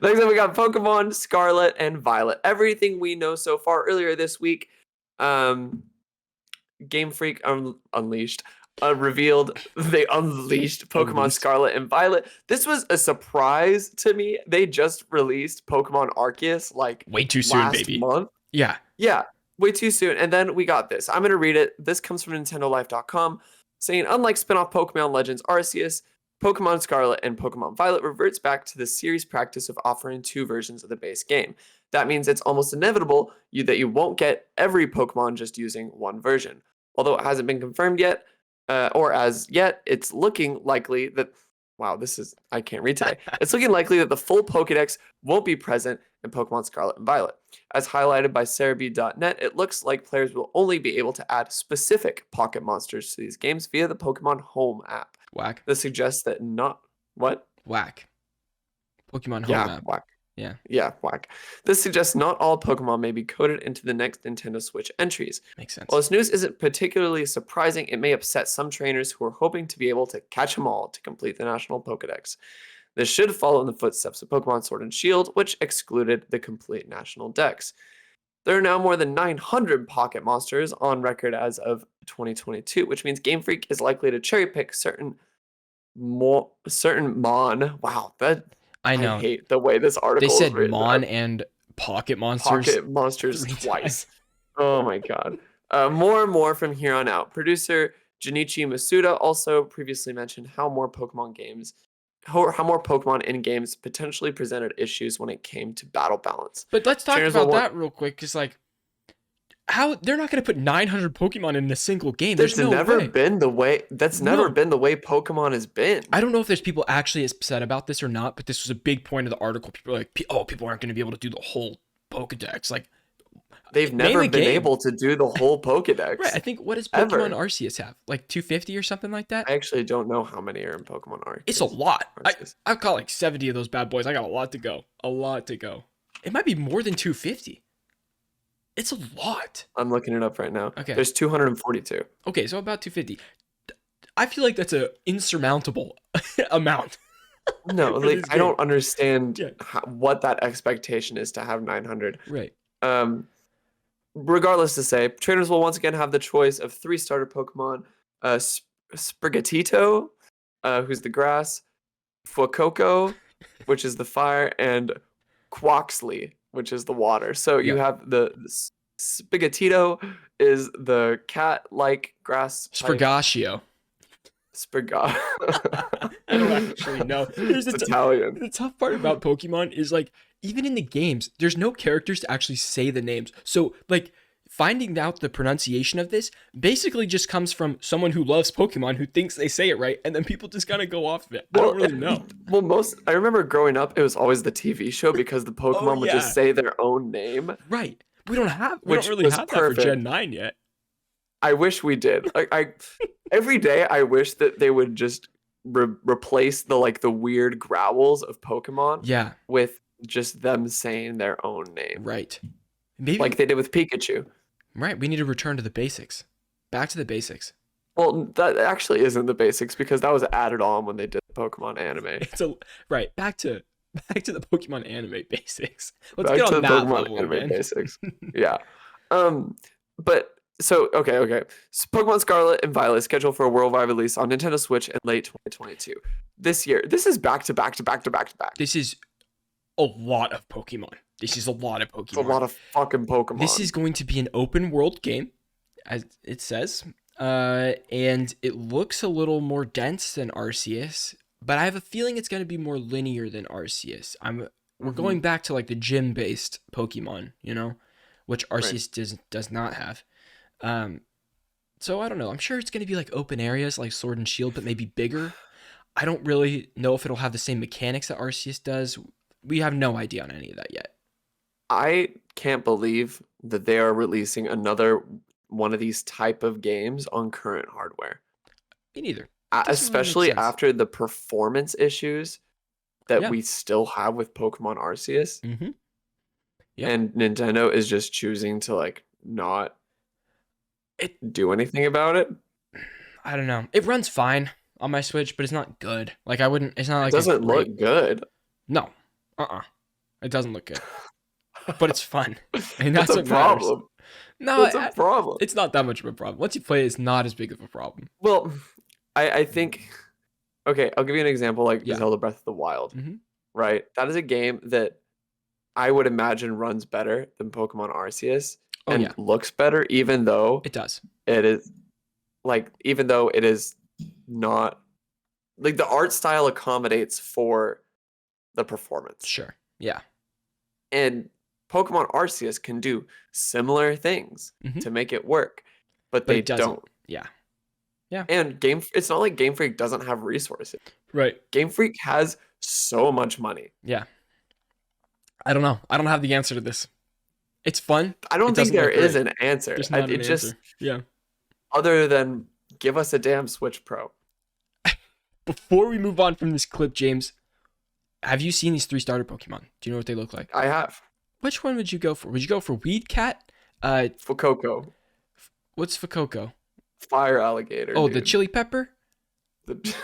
Next up, we got Pokemon Scarlet and Violet. Everything we know so far earlier this week. Game Freak Unleashed revealed they unleashed Pokemon Scarlet and Violet. This was a surprise to me. They just released Pokemon Arceus like way too soon, baby. Month. Yeah, way too soon. And then we got this. I'm gonna read it. This comes from NintendoLife.com, saying unlike spin-off Pokemon Legends Arceus, Pokemon Scarlet and Pokemon Violet reverts back to the series practice of offering two versions of the base game. That means it's almost inevitable that you won't get every Pokemon just using one version. Although it hasn't been confirmed yet, or as yet, it's looking likely that, wow, I can't read today. It's looking likely that the full Pokedex won't be present in Pokemon Scarlet and Violet. As highlighted by Cerebi.net, it looks like players will only be able to add specific pocket monsters to these games via the Pokemon Home app. Whack. This suggests that not... What? Whack. Pokemon Home app. Whack. Yeah. Yeah, whack. This suggests not all Pokemon may be coded into the next Nintendo Switch entries. Makes sense. While this news isn't particularly surprising, it may upset some trainers who are hoping to be able to catch them all to complete the National Pokedex. This should follow in the footsteps of Pokemon Sword and Shield, which excluded the complete National Dex. There are now more than 900 pocket monsters on record as of 2022, which means Game Freak is likely to cherry pick certain Mon. Wow, I know. I hate the way this article is written. They said Mon and pocket monsters. Pocket monsters twice. Oh my god. More and more from here on out. Producer Junichi Masuda also previously mentioned how more Pokemon in games potentially presented issues when it came to battle balance. But let's talk about that real quick, because like, how they're not going to put 900 Pokemon in a single game. That's never been the way Pokemon has been. I don't know if there's people actually upset about this or not, but this was a big point of the article. People are like, people aren't going to be able to do the whole Pokedex. Like, they've never been able to do the whole Pokedex. Right. I think, what does Pokemon Arceus have? Like 250 or something like that? I actually don't know how many are in Pokemon Arceus. It's a lot. I've caught like 70 of those bad boys. I got a lot to go. It might be more than 250. It's a lot. I'm looking it up right now. Okay. There's 242. Okay, so about 250. I feel like that's an insurmountable amount. No, like I don't understand what that expectation is to have 900. Right. Regardless to say, trainers will once again have the choice of 3 starter Pokemon. Sprigatito, who's the grass, Fuecoco, which is the fire, and Quaxley, which is the water. So you have the Sprigatito is the cat-like grass. Sprigatio. I don't actually know. It's Italian. The tough part about Pokemon is like, even in the games, there's no characters to actually say the names. So like, finding out the pronunciation of this basically just comes from someone who loves Pokemon who thinks they say it right, and then people just kind of go off of it. I don't really know. Well, I remember growing up, it was always the TV show because the Pokemon would just say their own name. Right. We don't really have that for Gen 9 yet. I wish we did. Every day I wish that they would just replace the weird growls of Pokemon with just them saying their own name. Right. Maybe like they did with Pikachu. Right. We need to return to the basics. Back to the basics. Well, that actually isn't the basics because that was added on when they did the Pokemon anime. Right. Back to the Pokemon anime basics. Let's get on that level again. Basics. Yeah. But so okay. So Pokemon Scarlet and Violet is scheduled for a worldwide release on Nintendo Switch in late 2022. This year. This is back to back. This is a lot of Pokemon. It's a lot of fucking Pokemon. This is going to be an open world game, as it says. And it looks a little more dense than Arceus, but I have a feeling it's going to be more linear than Arceus. We're going back to like the gym-based Pokemon, which Arceus does not have. So I don't know. I'm sure it's going to be like open areas like Sword and Shield, but maybe bigger. I don't really know if it'll have the same mechanics that Arceus does. We have no idea on any of that yet. I can't believe that they are releasing another one of these type of games on current hardware. Me neither. Especially after the performance issues that we still have with Pokemon Arceus. Mm-hmm. Yep. And Nintendo is just choosing to not do anything about it. I don't know. It runs fine on my Switch, but it's not good. Like I wouldn't. It's not like it doesn't look good. No. It doesn't look good, but it's fun, and What's that's a what matters. problem? No, What's a problem? it's not that much of a problem. Once you play it, it's not as big of a problem. Well, I think, okay, I'll give you an example like Yeah. Zelda Breath of the Wild, Mhm. right? That is a game that I would imagine runs better than Pokemon Arceus Oh and yeah, looks better, even though it does. it is even though it is not like the art style accommodates for the performance. Sure. Yeah. And Pokemon Arceus can do similar things Mhm. to make it work, but But they it doesn't. don't. Yeah. And it's not like Game Freak doesn't have resources. Right. Game Freak has so much money. Yeah. I don't know. I don't have the answer to this. It's fun. I don't It think doesn't there look is great. an answer. There's not It an just answer. Yeah. other than give us a damn Switch Pro. Before we move on from this clip, James, have you seen these 3 starter Pokemon? Do you know what they look like? I have Which one would you go for? Would you go for Weed Cat? Fuecoco, What's Fuecoco? fire alligator. Oh, the dude. chili pepper? The-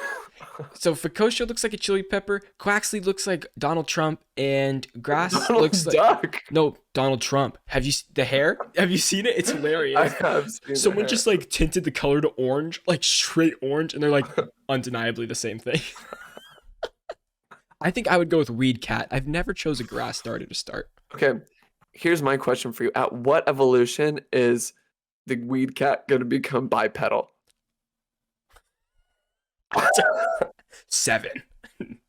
So Fuecoco looks like a chili pepper, Quaxley looks like Donald Trump, and Grass Donald looks like Duck. no, Donald Trump. Have you the hair? Have you seen it? It's I hilarious. have seen Someone that. just like tinted the color to orange, like straight orange, and they're like undeniably the same thing. I think I would go with Weed Cat. I've never chose a grass starter to start. Okay, here's my question for you. At what evolution is the weed cat going to become bipedal? 7.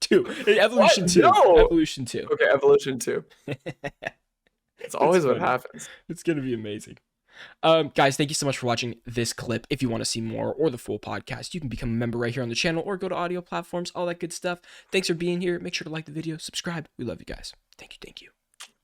2. Evolution What? 2. No! Evolution 2. Okay, evolution 2. It's always what funny. happens. It's gonna be amazing. Guys, thank you so much for watching this clip. If you want to see more or the full podcast, you can become a member right here on the channel or go to audio platforms, all that good stuff. Thanks for being here. Make sure to like the video, subscribe. We love you guys. Thank you.